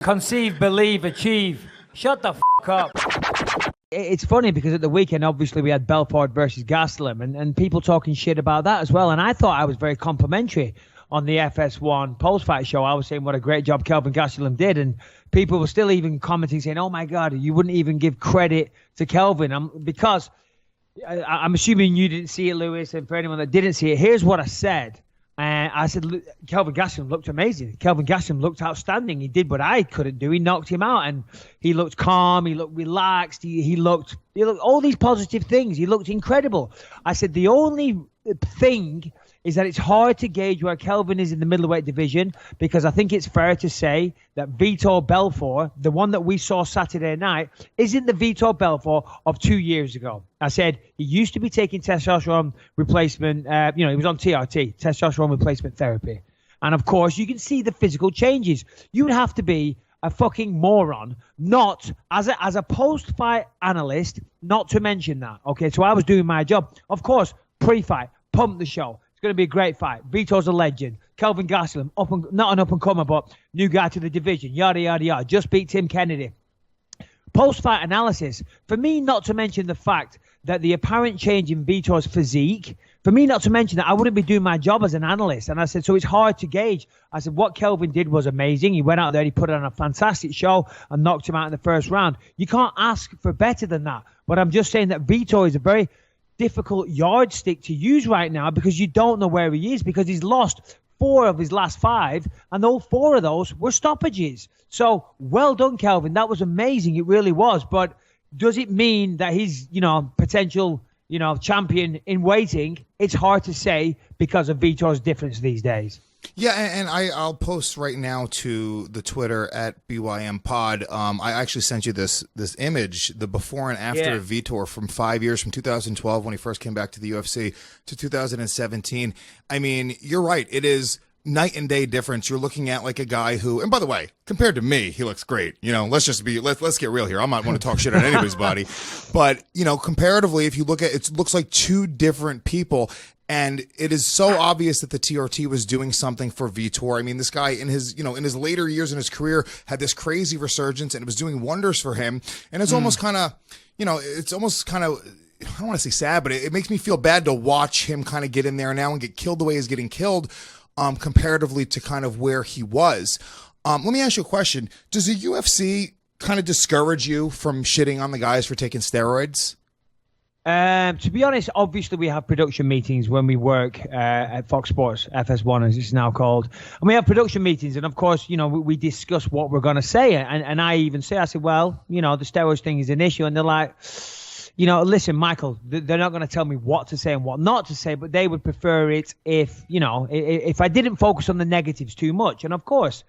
Conceive, believe, achieve. Shut the f*** up. It's funny because at the weekend, obviously, we had Belfort versus Gastelum and people talking shit about that as well. And I thought I was very complimentary on the FS1 post-fight show. I was saying what a great job Kelvin Gastelum did. And people were still even commenting saying, oh, my God, you wouldn't even give credit to Kelvin. Because I'm assuming you didn't see it, Lewis. And for anyone that didn't see it, here's what I said. And I said, Kelvin Gastelum looked amazing. Kelvin Gastelum looked outstanding. He did what I couldn't do. He knocked him out, and he looked calm. He looked relaxed. He looked all these positive things. He looked incredible. I said the only thing is that it's hard to gauge where Kelvin is in the middleweight division, because I think it's fair to say that Vitor Belfort, the one that we saw Saturday night, isn't the Vitor Belfort of 2 years ago. I said he used to be taking testosterone replacement, he was on TRT, testosterone replacement therapy. And of course, you can see the physical changes. You would have to be a fucking moron, not as a post-fight analyst, not to mention that. Okay, so I was doing my job. Of course, pre-fight, pump the show. Going to be a great fight. Vitor's a legend. Kelvin Gastelum, not an up-and-comer, but new guy to the division. Yada, yada, yada. Just beat Tim Kennedy. Post-fight analysis. For me, not to mention the fact that the apparent change in Vitor's physique, for me not to mention that, I wouldn't be doing my job as an analyst. And I said, so it's hard to gauge. I said, what Kelvin did was amazing. He went out there, he put on a fantastic show and knocked him out in the first round. You can't ask for better than that. But I'm just saying that Vitor is a very difficult yardstick to use right now, because you don't know where he is, because he's lost 4 of his last 5, and all 4 of those were stoppages. So well done, Kelvin. That was amazing. It really was. But does it mean that he's, potential, champion in waiting? It's hard to say because of Vitor's difference these days. Yeah, and I'll post right now to the Twitter at BYM Pod. I actually sent you this image, the before and after of Vitor from 5 years, from 2012 when he first came back to the UFC to 2017. I mean, you're right. It is night and day difference. You're looking at like a guy who, and by the way, compared to me, he looks great. Let's get real here. I'm not want to talk shit on anybody's body, but comparatively, if you look at it, looks like 2 different people. And it is so obvious that the TRT was doing something for Vitor. I mean, this guy in his later years in his career had this crazy resurgence, and it was doing wonders for him. And it's almost kind of, I don't want to say sad, but it makes me feel bad to watch him kind of get in there now and get killed the way he's getting killed, comparatively to kind of where he was. Let me ask you a question. Does the UFC kind of discourage you from shitting on the guys for taking steroids? To be honest, obviously we have production meetings when we work at Fox Sports, FS1 as it's now called. And we have production meetings, and of course, we discuss what we're going to say. And I even say, I said, well, the steroids thing is an issue. And they're like, listen, Michael, they're not going to tell me what to say and what not to say, but they would prefer it if I didn't focus on the negatives too much. And of course,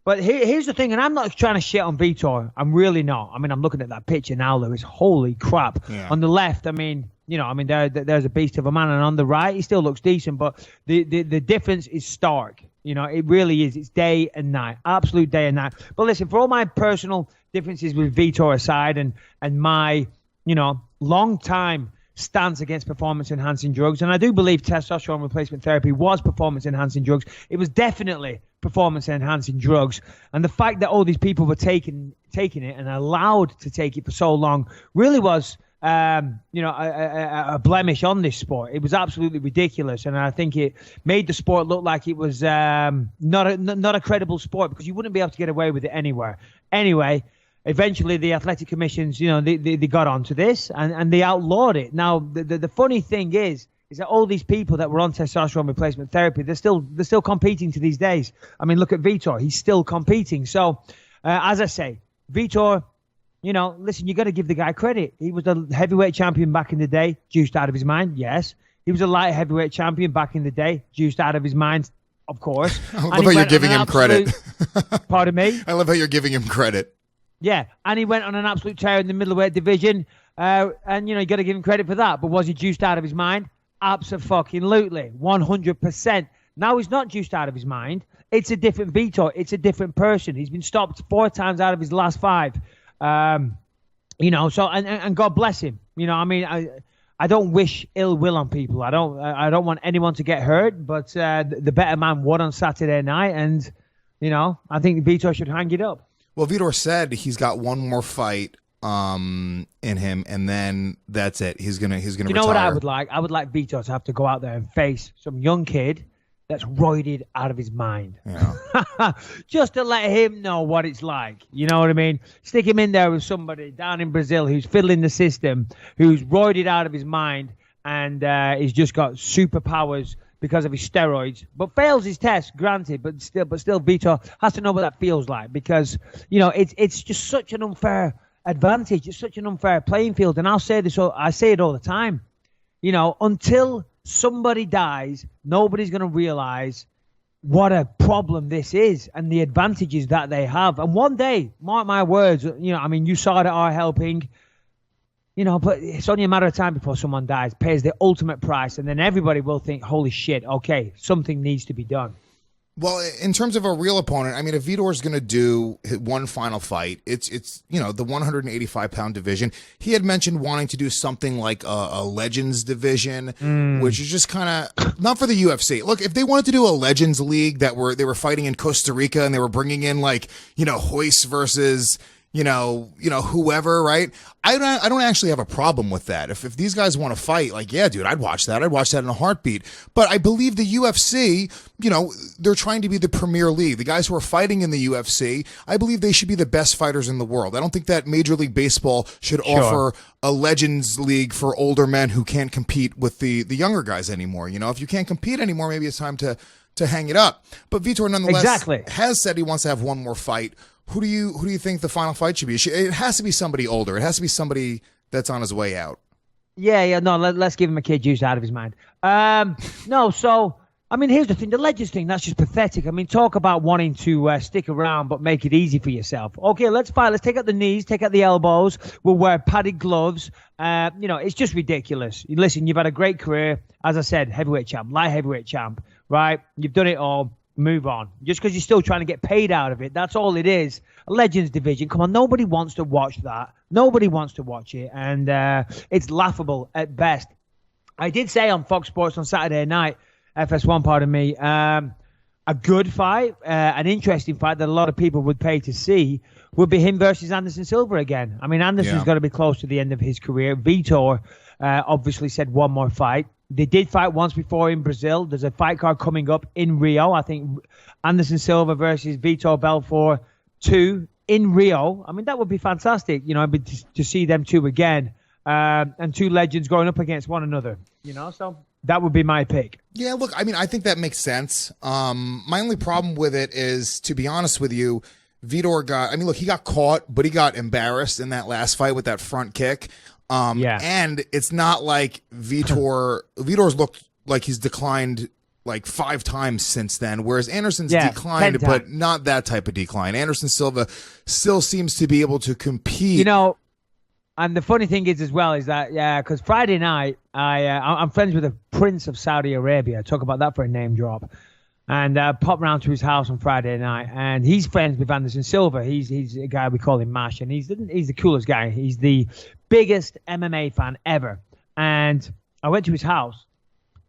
But here's the thing, and I'm not trying to shit on Vitor. I'm really not. I mean, I'm looking at that picture now, Lewis. Holy crap. Yeah. On the left, there's a beast of a man, and on the right, he still looks decent, but the difference is stark. It really is. It's day and night, absolute day and night. But listen, for all my personal differences with Vitor aside, and my, long time stance against performance-enhancing drugs, and I do believe testosterone replacement therapy was performance-enhancing drugs. It was definitely performance-enhancing drugs, and the fact that all these people were taking it and allowed to take it for so long really was, a blemish on this sport. It was absolutely ridiculous, and I think it made the sport look like it was not a credible sport, because you wouldn't be able to get away with it anywhere. Anyway. Eventually, the athletic commissions, they got onto this and they outlawed it. Now, the funny thing is that all these people that were on testosterone replacement therapy, they're still competing to these days. I mean, look at Vitor; he's still competing. So, as I say, Vitor, listen, you got to give the guy credit. He was the heavyweight champion back in the day, juiced out of his mind. Yes, he was a light heavyweight champion back in the day, juiced out of his mind. Of course. I love how you're giving him credit. Pardon me? I love how you're giving him credit. Yeah, and he went on an absolute tear in the middleweight division, and you got to give him credit for that. But was he juiced out of his mind? Absolutely, 100%. Now he's not juiced out of his mind. It's a different Vitor. It's a different person. He's been stopped 4 times out of his last 5. So and God bless him. I don't wish ill will on people. I don't want anyone to get hurt. But the better man won on Saturday night, and I think Vitor should hang it up. Well, Vitor said he's got one more fight in him, and then that's it. He's gonna retire. You know what I would like? I would like Vitor to have to go out there and face some young kid that's roided out of his mind. Yeah. Just to let him know what it's like. You know what I mean? Stick him in there with somebody down in Brazil who's fiddling the system, who's roided out of his mind, and he's just got superpowers because of his steroids, but fails his test, granted, but still Vitor has to know what that feels like, because, it's just such an unfair advantage. It's such an unfair playing field. And I say it all the time. Until somebody dies, nobody's going to realize what a problem this is and the advantages that they have. And one day, mark my words, you saw it at our helping, but it's only a matter of time before someone dies, pays the ultimate price, and then everybody will think, holy shit, okay, something needs to be done. Well, in terms of a real opponent, I mean, if Vitor's going to do one final fight, it's the 185-pound division. He had mentioned wanting to do something like a Legends division, which is just kind of not for the UFC. Look, if they wanted to do a Legends league they were fighting in Costa Rica and they were bringing in Hoist versus whoever, right? I don't actually have a problem with that. If these guys want to fight, yeah, dude, I'd watch that. I'd watch that in a heartbeat. But I believe the UFC, they're trying to be the premier league. The guys who are fighting in the UFC, I believe they should be the best fighters in the world. I don't think that Major League Baseball should offer a Legends league for older men who can't compete with the younger guys anymore. If you can't compete anymore, maybe it's time to hang it up. But Vitor, nonetheless, has said he wants to have one more fight. Who do you think the final fight should be? It has to be somebody older. It has to be somebody that's on his way out. Yeah. No, let's give him a kid juice out of his mind. No, so, here's the thing. The Legends thing, that's just pathetic. Talk about wanting to stick around but make it easy for yourself. Okay, let's fight. Let's take out the knees, take out the elbows. We'll wear padded gloves. It's just ridiculous. Listen, you've had a great career. As I said, heavyweight champ, light heavyweight champ, right? You've done it all. Move on. Just because you're still trying to get paid out of it, that's all it is. A Legends division. Come on, nobody wants to watch that. Nobody wants to watch it, and it's laughable at best. I did say on Fox Sports on Saturday night, FS1, pardon me, a good fight, an interesting fight that a lot of people would pay to see would be him versus Anderson Silva again. Anderson's got to be close to the end of his career. Vitor obviously said one more fight. They did fight once before in Brazil. There's a fight card coming up in Rio. I think Anderson Silva versus Vitor Belfort 2 in Rio. That would be fantastic, to see them two again, and two legends going up against one another, so that would be my pick. Yeah, look, I think that makes sense. My only problem with it is, to be honest with you, Vitor he got caught, but he got embarrassed in that last fight with that front kick. And it's not like Vitor's looked like he's declined 5 times since then, whereas Anderson's declined, but not that type of decline. Anderson Silva still seems to be able to compete. And the funny thing is as well is that, because Friday night, I'm friends with the Prince of Saudi Arabia. Talk about that for a name drop. And popped round to his house on Friday night, and he's friends with Anderson Silva. He's a guy, we call him Mash, and he's the coolest guy. He's the biggest MMA fan ever. And I went to his house,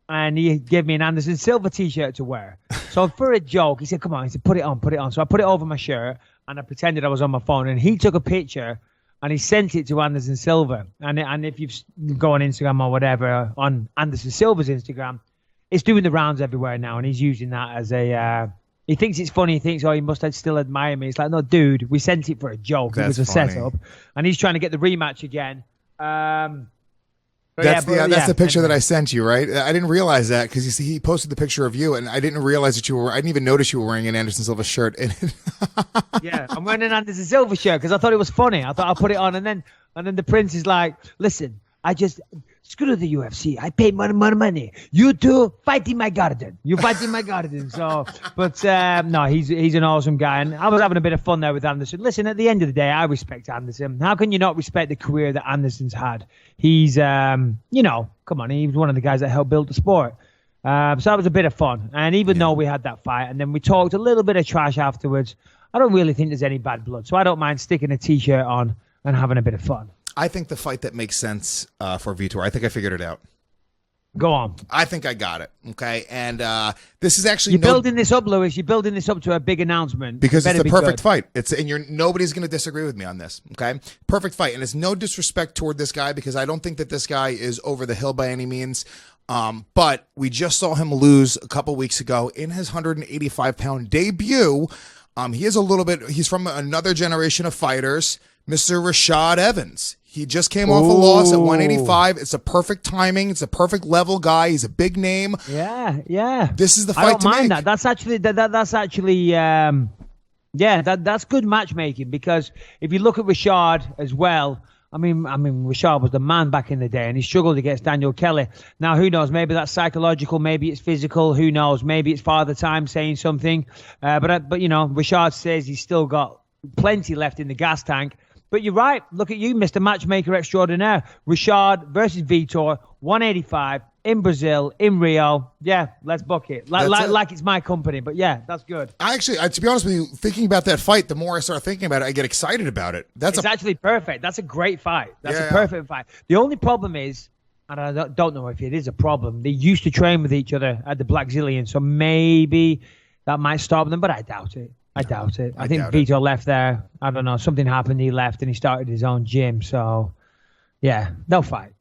and he gave me an Anderson Silva T-shirt to wear. So for a joke, he said, "Come on," he said, "Put it on, put it on." So I put it over my shirt, and I pretended I was on my phone, and he took a picture, and he sent it to Anderson Silva. And if you go on Instagram or whatever, on Anderson Silva's Instagram, it's doing the rounds everywhere now, and he's using that as a... he thinks it's funny. He thinks, he must still admire me. It's like, no, dude, we sent it for a joke. It was a setup. And he's trying to get the rematch again. That's the picture that I sent you, right? I didn't realize that because he posted the picture of you, and I didn't realize that I didn't even notice you were wearing an Anderson Silva shirt. Yeah, I'm wearing an Anderson Silva shirt because I thought it was funny. I thought I'll put it on, and then the Prince is like, listen, screw the UFC. I pay more money. You two fight in my garden. You fight in my garden. So, but no, he's an awesome guy, and I was having a bit of fun there with Anderson. Listen, at the end of the day, I respect Anderson. How can you not respect the career that Anderson's had? He's, come on, he was one of the guys that helped build the sport. So that was a bit of fun. And even though we had that fight, and then we talked a little bit of trash afterwards, I don't really think there's any bad blood. So I don't mind sticking a T-shirt on and having a bit of fun. I think the fight that makes sense for Vitor. I think I figured it out. Go on. I think I got it. Okay, and this is actually You're building this up, Lewis. You're building this up to a big announcement because it's the perfect good. fight. Nobody's going to disagree with me on this. Okay, perfect fight, and it's no disrespect toward this guy because I don't think that this guy is over the hill by any means. But we just saw him lose a couple weeks ago in his 185-pound debut. He's from another generation of fighters, Mr. Rashad Evans. He just came off a loss at 185. It's a perfect timing. It's a perfect level guy. He's a big name. Yeah. This is the fight I don't to mind make. that. That's good matchmaking because if you look at Rashad as well, I mean, Rashad was the man back in the day, and he struggled against Daniel Kelly. Now, who knows? Maybe that's psychological. Maybe it's physical. Who knows? Maybe it's Father Time saying something. But you know, Rashad says he's still got plenty left in the gas tank. But you're right. Look at you, Mr. Matchmaker Extraordinaire. Rashad versus Vitor, 185 in Brazil, in Rio. Yeah, let's book it. Like it's my company. But yeah, that's good. To be honest with you, thinking about that fight, the more I start thinking about it, I get excited about it. It's actually perfect. That's a great fight. That's a perfect fight. The only problem is, and I don't know if it is a problem, they used to train with each other at the Black Zillion, so maybe that might stop them, but I doubt it. I think Vitor left there. I don't know. Something happened. He left and he started his own gym. So, yeah, they'll fight.